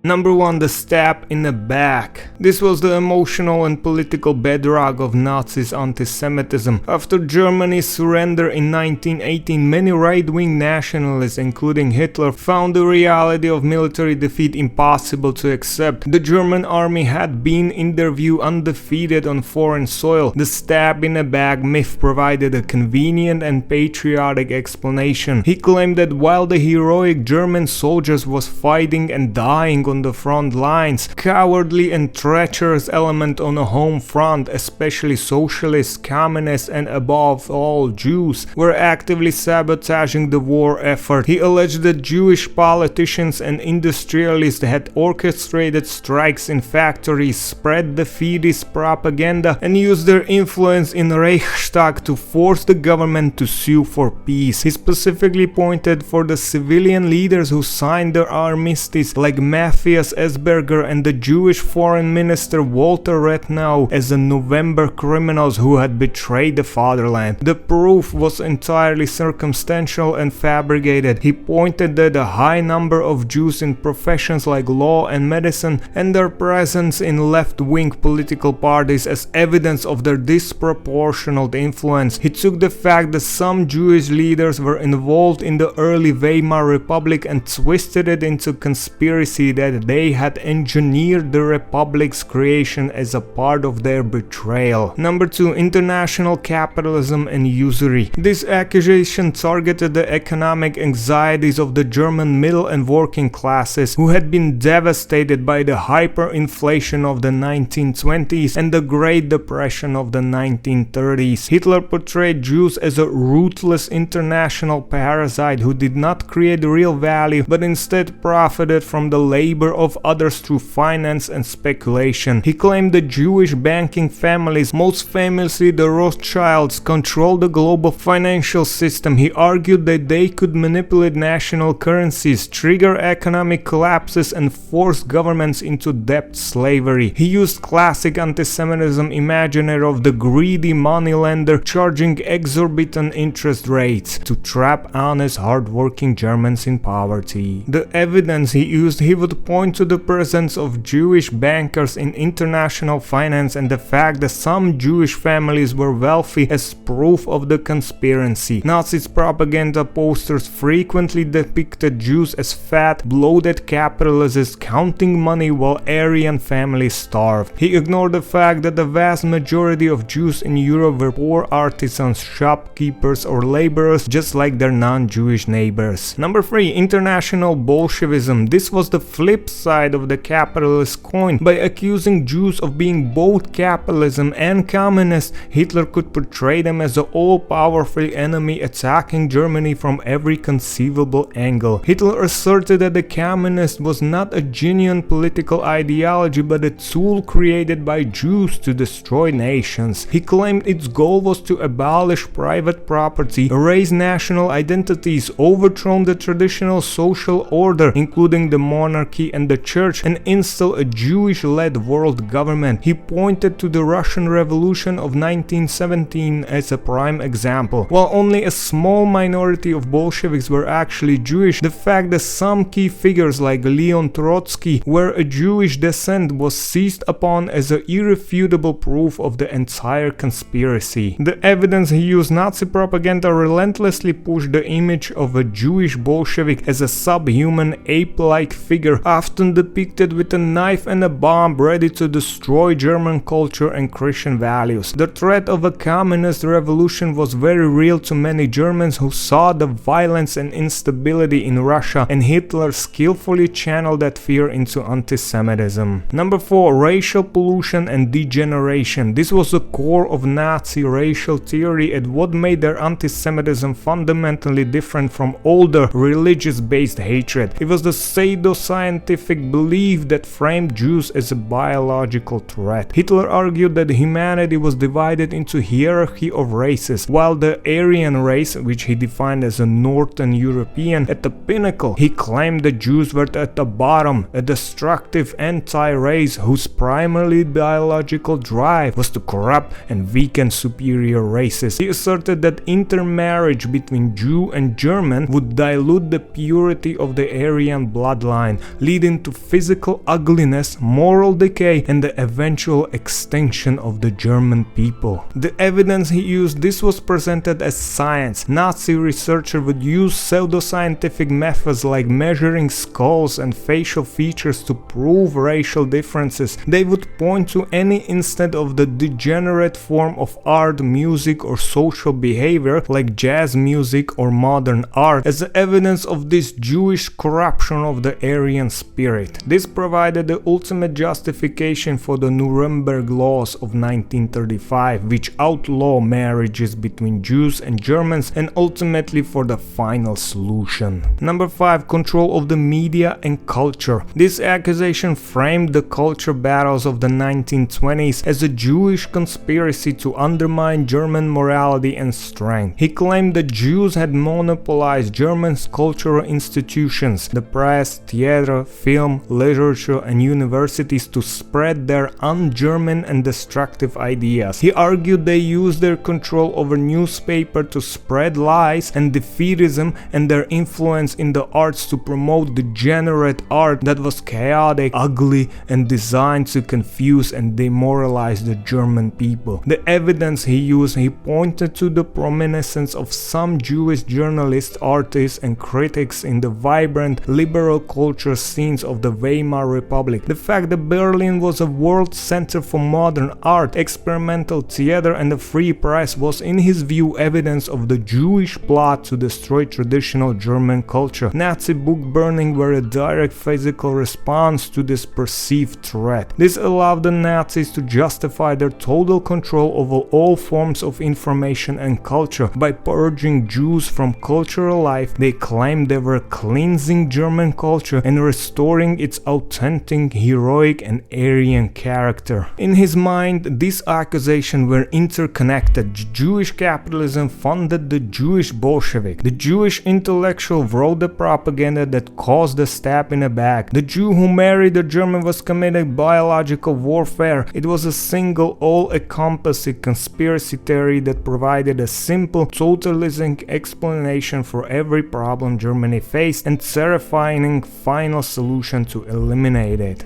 Number 1. The stab in the back. This was the emotional and political bedrock of Nazis' anti-Semitism. After Germany's surrender in 1918, many right-wing nationalists, including Hitler, found the reality of military defeat impossible to accept. The German army had been, in their view, undefeated on foreign soil. The stab in the back myth provided a convenient and patriotic explanation. He claimed that while the heroic German soldiers was fighting and dying on the front lines, cowardly and treacherous element on a home front, especially socialists, communists and above all Jews, were actively sabotaging the war effort. He alleged that Jewish politicians and industrialists had orchestrated strikes in factories, spread defeatist propaganda and used their influence in Reichstag to force the government to sue for peace. He specifically pointed for the civilian leaders who signed the armistice, like Matthias Esberger and the Jewish foreign minister Walter Rathenau, as the November criminals who had betrayed the fatherland. The proof was entirely circumstantial and fabricated. He pointed that a high number of Jews in professions like law and medicine and their presence in left-wing political parties as evidence of their disproportionate influence. He took the fact that some Jewish leaders were involved in the early Weimar Republic and twisted it into conspiracy that they had engineered the Republic's creation as a part of their betrayal. Number 2. International capitalism and usury. This accusation targeted the economic anxieties of the German middle and working classes, who had been devastated by the hyperinflation of the 1920s and the Great Depression of the 1930s. Hitler portrayed Jews as a ruthless international parasite who did not create real value but instead profited from the labor of others through finance and speculation. He claimed the Jewish banking families, most famously the Rothschilds, controlled the global financial system. He argued that they could manipulate national currencies, trigger economic collapses and force governments into debt slavery. He used classic anti-Semitism imaginary of the greedy moneylender charging exorbitant interest rates to trap honest, hard-working Germans in poverty. The evidence he used, he would point to the presence of Jewish bankers in international finance and the fact that some Jewish families were wealthy as proof of the conspiracy. Nazis' propaganda posters frequently depicted Jews as fat, bloated capitalists counting money while Aryan families starved. He ignored the fact that the vast majority of Jews in Europe were poor artisans, shopkeepers or laborers just like their non-Jewish neighbors. Number 3. International Bolshevism. This was the flip side of the capitalist coin. By accusing Jews of being both capitalism and communist, Hitler could portray them as an all-powerful enemy attacking Germany from every conceivable angle. Hitler asserted that the communist was not a genuine political ideology but a tool created by Jews to destroy nations. He claimed its goal was to abolish private property, erase national identities, overthrow the traditional social order, including the monarchy and the church, and install a Jewish-led world government. He pointed to the Russian Revolution of 1917 as a prime example. While only a small minority of Bolsheviks were actually Jewish, the fact that some key figures like Leon Trotsky were a Jewish descent was seized upon as an irrefutable proof of the entire conspiracy. The evidence he used, Nazi propaganda relentlessly pushed the image of a Jewish Bolshevik as a subhuman, ape-like figure, often depicted with a knife and a bomb ready to destroy German culture and Christian values. The threat of a communist revolution was very real to many Germans who saw the violence and instability in Russia, and Hitler skillfully channeled that fear into anti-Semitism. Number 4. Racial pollution and degeneration. This was the core of Nazi racial theory and what made their anti-Semitism fundamentally different from older religious-based hatred. It was the pseudo-scientific belief that framed Jews as a biological threat. Hitler argued that humanity was divided into a hierarchy of races, while the Aryan race, which he defined as a Northern European, at the pinnacle. He claimed the Jews were at the bottom, a destructive anti-race whose primarily biological drive was to corrupt and weaken superior races. He asserted that intermarriage between Jew and German would dilute the purity of the Aryan bloodline, leading to physical ugliness, moral decay, and the eventual extinction of the German people. The evidence he used, this was presented as science. Nazi researchers would use pseudoscientific methods like measuring skulls and facial features to prove racial differences. They would point to any instance of the degenerate form of art, music, or social behavior like jazz music or modern art as evidence of this Jewish corruption of the Aryan spirit. This provided the ultimate justification for the Nuremberg laws of 1935, which outlaw marriages between Jews and Germans, and ultimately for the final solution. Number 5. Control of the media and culture. This accusation framed the culture battles of the 1920s as a Jewish conspiracy to undermine German morality and strength. He claimed that Jews had monopolized Germany's cultural institutions, the press, theater, film, literature, and universities to spread their un-German and destructive ideas. He argued they used their control over newspaper to spread lies and defeatism, and their influence in the arts to promote degenerate art that was chaotic, ugly, and designed to confuse and demoralize the German people. The evidence he used, he pointed to the prominence of some Jewish journalists, artists, and critics in the vibrant liberal culture scenes of the Weimar Republic. The fact that Berlin was a world center for modern art, experimental theater, and the free press was in his view evidence of the Jewish plot to destroy traditional German culture. Nazi book burning were a direct physical response to this perceived threat. This allowed the Nazis to justify their total control over all forms of information and culture. By purging Jews from cultural life, they claimed they were cleansing German culture and restoring its authentic, heroic, and Aryan character. In his mind, these accusations were interconnected. Jewish capitalism funded the Jewish Bolshevik. The Jewish intellectual wrote the propaganda that caused the stab in the back. The Jew who married a German was committing biological warfare. It was a single, all-encompassing conspiracy theory that provided a simple, totalizing explanation for every problem Germany faced and terrifying final solution to eliminate it.